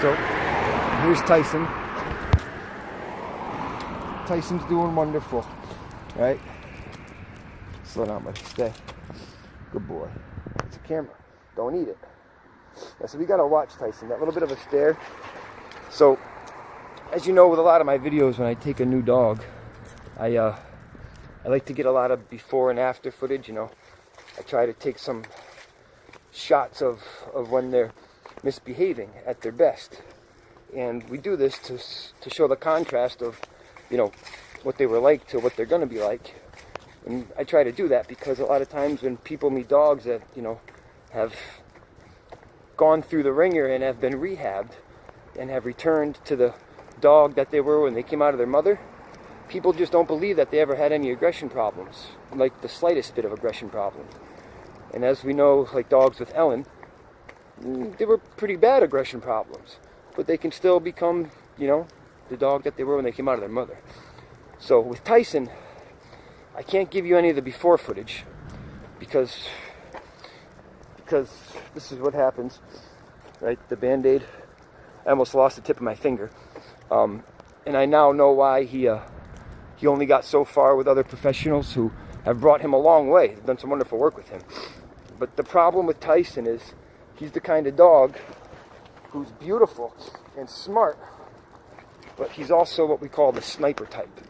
So here's Tyson. Tyson's doing wonderful, right? Slow down, buddy. Stay. Good boy. It's a camera. Don't eat it. Yeah, so we gotta watch Tyson. That little bit of a stare. So, as you know, with a lot of my videos, when I take a new dog, I like to get a lot of before and after footage. You know, I try to take some shots of when they're misbehaving at their best, and we do this to show the contrast of, you know, what they were like to what they're going to be like. And I try to do that because a lot of times when people meet dogs that, you know, have gone through the ringer and have been rehabbed and have returned to the dog that they were when they came out of their mother, people just don't believe that they ever had any aggression problems, like the slightest bit of aggression problem. And as we know, like dogs with Ellen, they were pretty bad aggression problems, but they can still become, you know, the dog that they were when they came out of their mother. So with Tyson, I can't give you any of the before footage because this is what happens, right? The Band-Aid. I almost lost the tip of my finger, and I now know why he only got so far with other professionals who have brought him a long way. They've done some wonderful work with him. But the problem with Tyson is he's the kind of dog who's beautiful and smart, but he's also what we call the sniper type.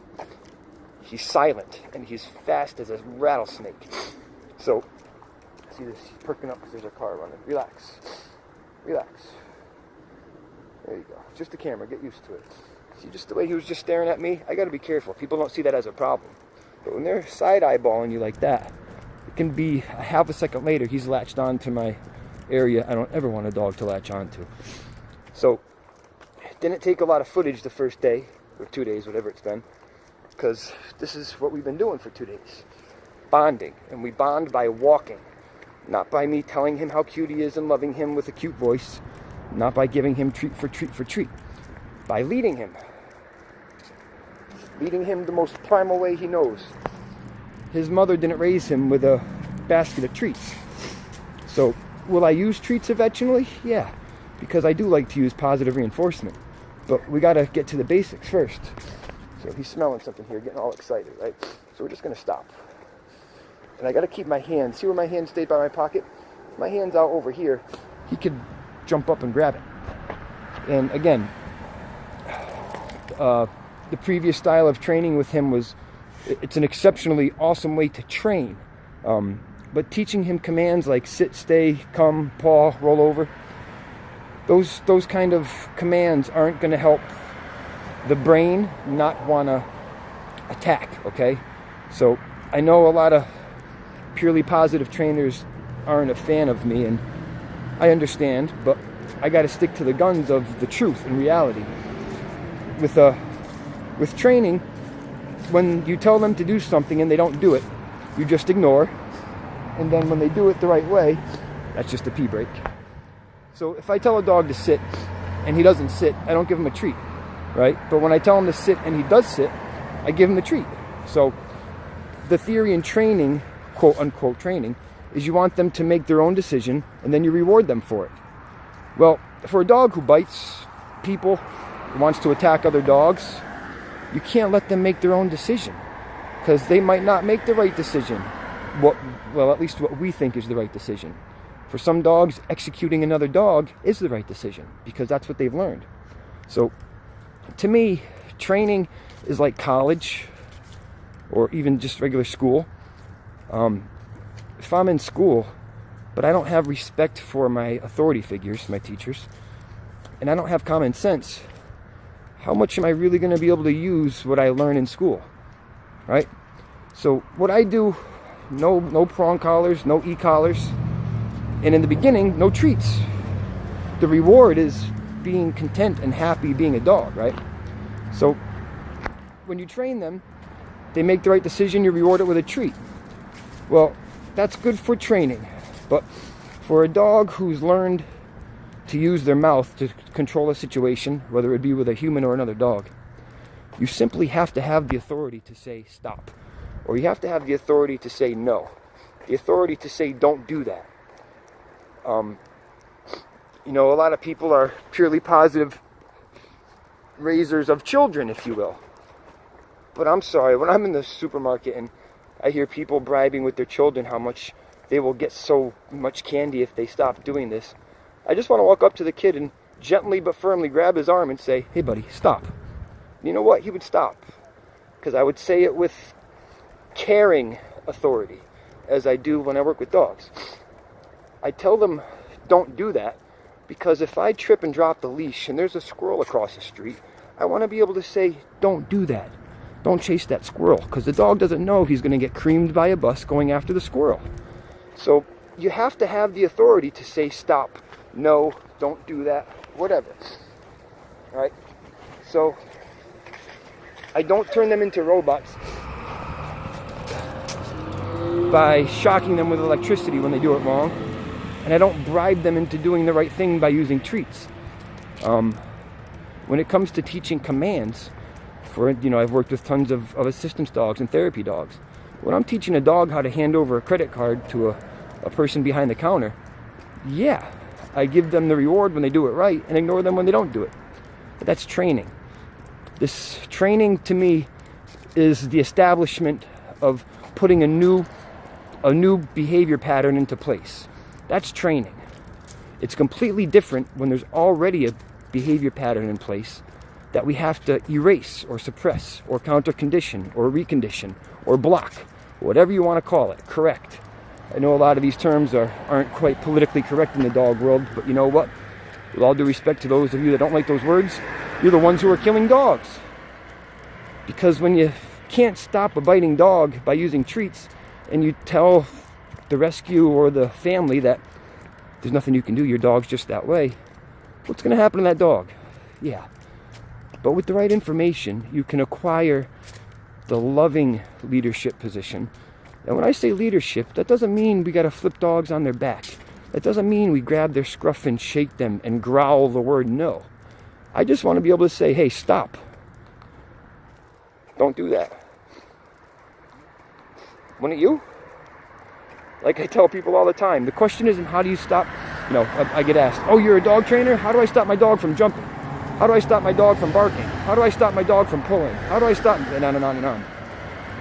He's silent and he's fast as a rattlesnake. So, see this? He's perking up because there's a car running. Relax. Relax. There you go. Just the camera. Get used to it. See, just the way he was just staring at me, I got to be careful. People don't see that as a problem. But when they're side-eyeballing you like that, it can be a half a second later, he's latched onto my area I don't ever want a dog to latch onto. So, it didn't take a lot of footage the first day, or 2 days, whatever it's been, because this is what we've been doing for 2 days. Bonding. And we bond by walking. Not by me telling him how cute he is and loving him with a cute voice. Not by giving him treat for treat for treat. By leading him. Leading him the most primal way he knows. His mother didn't raise him with a basket of treats. So, will I use treats eventually? Yeah, because I do like to use positive reinforcement. But we gotta get to the basics first. So he's smelling something here, getting all excited, right? So we're just gonna stop. And I gotta keep my hands, see where my hand stayed by my pocket? My hand's out over here. He could jump up and grab it. And again, the previous style of training with him was, it's an exceptionally awesome way to train. But teaching him commands like sit, stay, come, paw, roll over, those kind of commands aren't going to help the brain not want to attack, okay? So I know a lot of purely positive trainers aren't a fan of me, and I understand, but I got to stick to the guns of the truth and reality. With training, when you tell them to do something and they don't do it, you just ignore. And then when they do it the right way, that's just a pee break. So if I tell a dog to sit and he doesn't sit, I don't give him a treat, right? But when I tell him to sit and he does sit, I give him a treat. So the theory in training, quote unquote training, is you want them to make their own decision and then you reward them for it. Well, for a dog who bites people, wants to attack other dogs, you can't let them make their own decision, because they might not make the right decision. Well, at least what we think is the right decision. For some dogs, executing another dog is the right decision, because that's what they've learned. So, to me, training is like college, or even just regular school. If I'm in school, but I don't have respect for my authority figures, my teachers, and I don't have common sense, how much am I really going to be able to use what I learn in school, right? So what I do, no prong collars, no e-collars, and in the beginning, no treats. The reward is being content and happy being a dog, right? So when you train them, they make the right decision, you reward it with a treat. Well, that's good for training, but for a dog who's learned to use their mouth to control a situation, whether it be with a human or another dog, you simply have to have the authority to say stop, or you have to have the authority to say no, the authority to say don't do that. You know, a lot of people are purely positive raisers of children, if you will. But I'm sorry, when I'm in the supermarket and I hear people bribing with their children how much they will get so much candy if they stop doing this, I just want to walk up to the kid and gently but firmly grab his arm and say, hey buddy, stop. You know what? He would stop. Because I would say it with caring authority, as I do when I work with dogs. I tell them, don't do that, because if I trip and drop the leash and there's a squirrel across the street, I want to be able to say, don't do that. Don't chase that squirrel, because the dog doesn't know he's going to get creamed by a bus going after the squirrel. So you have to have the authority to say stop, no, don't do that, whatever. All right? So I don't turn them into robots by shocking them with electricity when they do it wrong, and I don't bribe them into doing the right thing by using treats. When it comes to teaching commands, I've worked with tons of assistance dogs and therapy dogs. When I'm teaching a dog how to hand over a credit card to a person behind the counter, yeah, I give them the reward when they do it right and ignore them when they don't do it. But that's training. This training, to me, is the establishment of putting a new behavior pattern into place. That's training. It's completely different when there's already a behavior pattern in place that we have to erase or suppress or counter-condition or recondition or block, whatever you want to call it, correct. I know a lot of these terms aren't quite politically correct in the dog world, but you know what? With all due respect to those of you that don't like those words, you're the ones who are killing dogs. Because when you can't stop a biting dog by using treats and you tell the rescue or the family that there's nothing you can do, your dog's just that way, what's going to happen to that dog? Yeah. But with the right information, you can acquire the loving leadership position. And when I say leadership, that doesn't mean we got to flip dogs on their back. That doesn't mean we grab their scruff and shake them and growl the word no. I just want to be able to say, hey, stop. Don't do that. Wouldn't you? Like I tell people all the time, the question isn't how do you stop. I get asked, oh, you're a dog trainer? How do I stop my dog from jumping? How do I stop my dog from barking? How do I stop my dog from pulling? How do I stop? And on and on and on.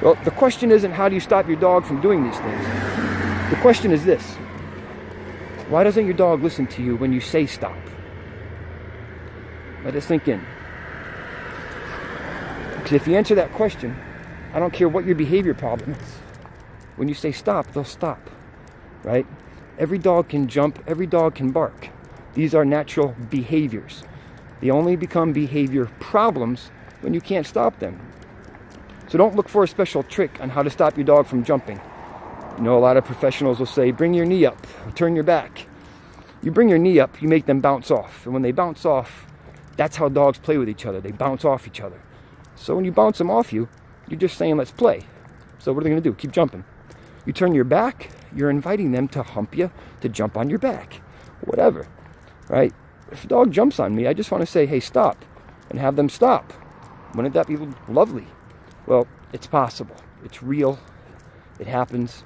Well, the question isn't how do you stop your dog from doing these things. The question is this. Why doesn't your dog listen to you when you say stop? Let it sink in. Because if you answer that question, I don't care what your behavior problem is. When you say stop, they'll stop. Right? Every dog can jump. Every dog can bark. These are natural behaviors. They only become behavior problems when you can't stop them. So don't look for a special trick on how to stop your dog from jumping. A lot of professionals will say, bring your knee up, or turn your back. You bring your knee up, you make them bounce off. And when they bounce off, that's how dogs play with each other. They bounce off each other. So when you bounce them off you're just saying, let's play. So what are they going to do? Keep jumping. You turn your back, you're inviting them to hump you, to jump on your back. Whatever. Right? If a dog jumps on me, I just want to say, hey, stop, and have them stop. Wouldn't that be lovely? Well, it's possible. It's real. It happens.